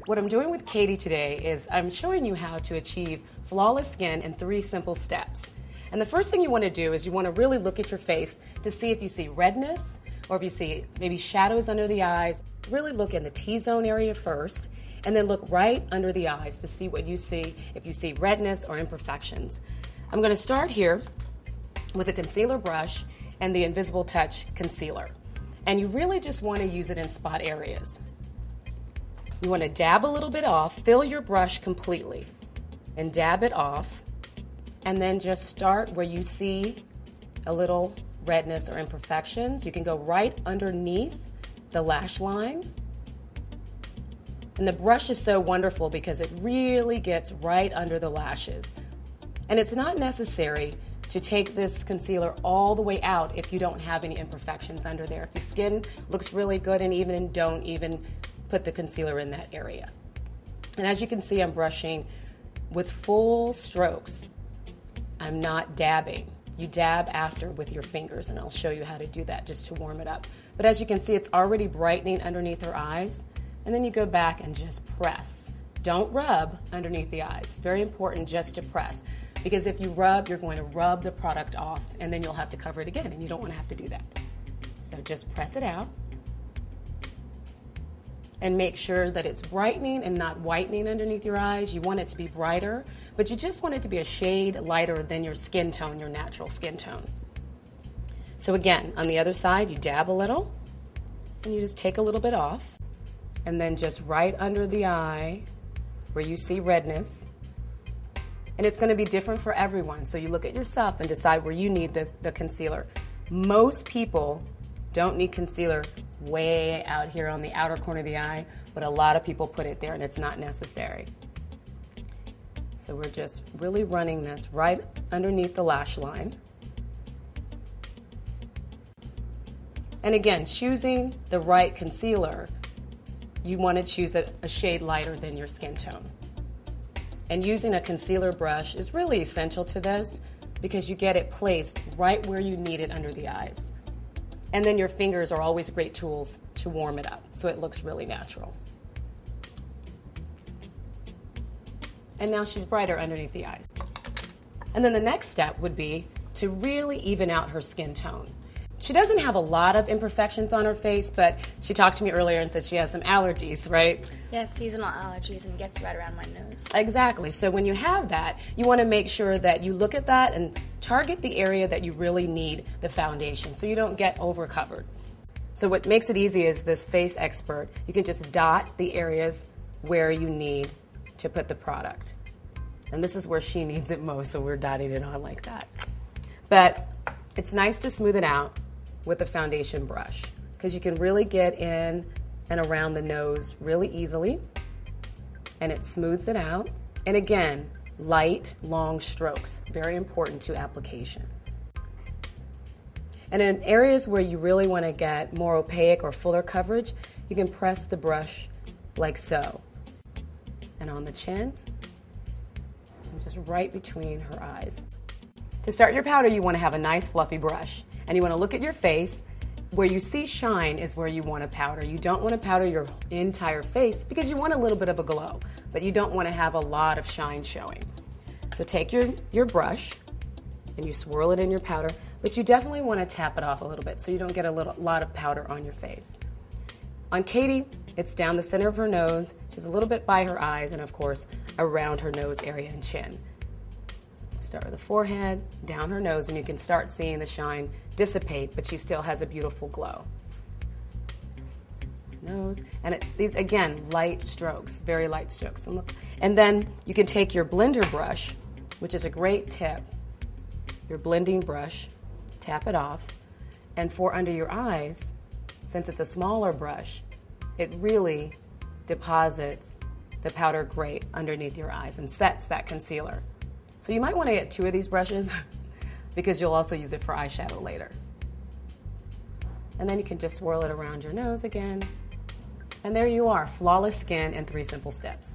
What I'm doing with Katie today is I'm showing you how to achieve flawless skin in 3 simple steps. And the first thing you want to do is you want to really look at your face to see if you see redness or if you see maybe shadows under the eyes. Really look in the T-zone area first and then look right under the eyes to see what you see, if you see redness or imperfections. I'm going to start here with a concealer brush and the Invisible Touch concealer. And you really just want to use it in spot areas. You want to dab a little bit off, fill your brush completely, and dab it off, and then just start where you see a little redness or imperfections. You can go right underneath the lash line. And the brush is so wonderful because it really gets right under the lashes. And it's not necessary to take this concealer all the way out if you don't have any imperfections under there. If your skin looks really good and even, don't even put the concealer in that area. And as you can see, I'm brushing with full strokes. I'm not dabbing. You dab after with your fingers, and I'll show you how to do that just to warm it up. But as you can see, it's already brightening underneath her eyes, and then you go back and just press. Don't rub underneath the eyes. Very important just to press, because if you rub, you're going to rub the product off, and then you'll have to cover it again, and you don't want to have to do that. So just press it out. And make sure that it's brightening and not whitening underneath your eyes. You want it to be brighter, but you just want it to be a shade lighter than your skin tone, your natural skin tone. So again, on the other side, you dab a little, and you just take a little bit off, and then just right under the eye where you see redness. And it's gonna be different for everyone, so you look at yourself and decide where you need the concealer. Most people don't need concealer way out here on the outer corner of the eye, but a lot of people put it there and it's not necessary. So we're just really running this right underneath the lash line. And again, choosing the right concealer, you want to choose a shade lighter than your skin tone. And using a concealer brush is really essential to this because you get it placed right where you need it under the eyes. And then your fingers are always great tools to warm it up, so it looks really natural. And now she's brighter underneath the eyes. And then the next step would be to really even out her skin tone. She doesn't have a lot of imperfections on her face, but she talked to me earlier and said she has some allergies, right? Yes, seasonal allergies, and it gets red around my nose. Exactly. So when you have that, you want to make sure that you look at that and target the area that you really need the foundation so you don't get over covered. So what makes it easy is this Face Expert. You can just dot the areas where you need to put the product. And this is where she needs it most, so we're dotting it on like that. But it's nice to smooth it out with a foundation brush because you can really get in and around the nose really easily, and it smooths it out. And again, light, long strokes, very important to application. And in areas where you really want to get more opaque or fuller coverage, you can press the brush like so. And on the chin, and just right between her eyes. To start your powder, you want to have a nice fluffy brush, and you want to look at your face. Where you see shine is where you want to powder. You don't want to powder your entire face because you want a little bit of a glow, but you don't want to have a lot of shine showing. So take your brush and you swirl it in your powder, but you definitely want to tap it off a little bit so you don't get a lot of powder on your face. On Katie, it's down the center of her nose, she's a little bit by her eyes, and of course around her nose area and chin. Start with the forehead, down her nose, and you can start seeing the shine dissipate, but she still has a beautiful glow. Nose, and these, again, light strokes, very light strokes. And then you can take your blender brush, which is a great tip, your blending brush, tap it off, and for under your eyes, since it's a smaller brush, it really deposits the powder great underneath your eyes and sets that concealer. So you might want to get 2 of these brushes because you'll also use it for eyeshadow later. And then you can just swirl it around your nose again. And there you are, flawless skin in 3 simple steps.